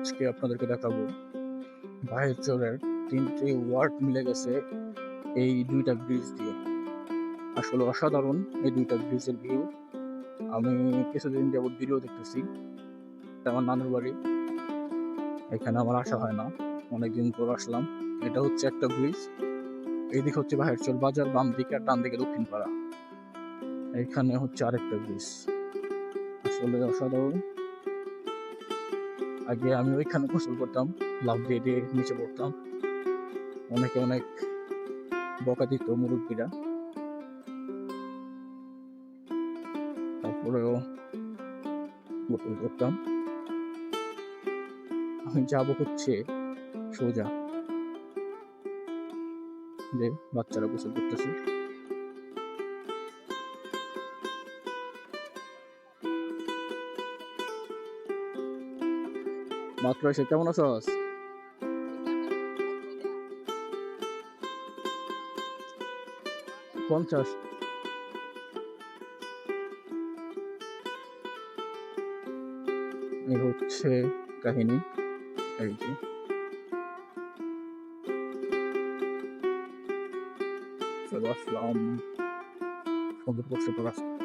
আজকে আপনাদেরকে দেখাবো বাহিরচরের ৩টি ওয়ার্ড মিলে গেছে এই ২টা ব্রিজ দিয়ে। আসলে অসাধারণ এই ২টা ব্রিজের ভিউ। আমি কিছুদিন যাবৎ ভিডিও দেখতেছি। এটা আমার নানুর বাড়ি। এখানে আমার আসা হয় না। অনেকদিন পর আসলাম। এটা হচ্ছে একটা ব্রিজ। এইদিকে হচ্ছে বাহিরচর বাজার, বাম দিকে আর ডান দিকে দক্ষিণ পাড়া। এখানে হচ্ছে আরেকটা ব্রিজ। আসলে অসাধারণ। আগে আমি ওইখানে গোসল করতাম, লাফ দিয়ে দিয়ে নিচে পড়তাম। অনেকে অনেক বকা দিত মুরব্বীরা। তারপরেও গোসল করতাম। আমি যাবো হচ্ছে সোজা, যে বাচ্চারা গোসল করতেছে। মাত্র এসে কেমন আছস? 50। এই হচ্ছে কাহিনী। এই যে চলে আসলাম সুন্দর করছে তো রাস্তা।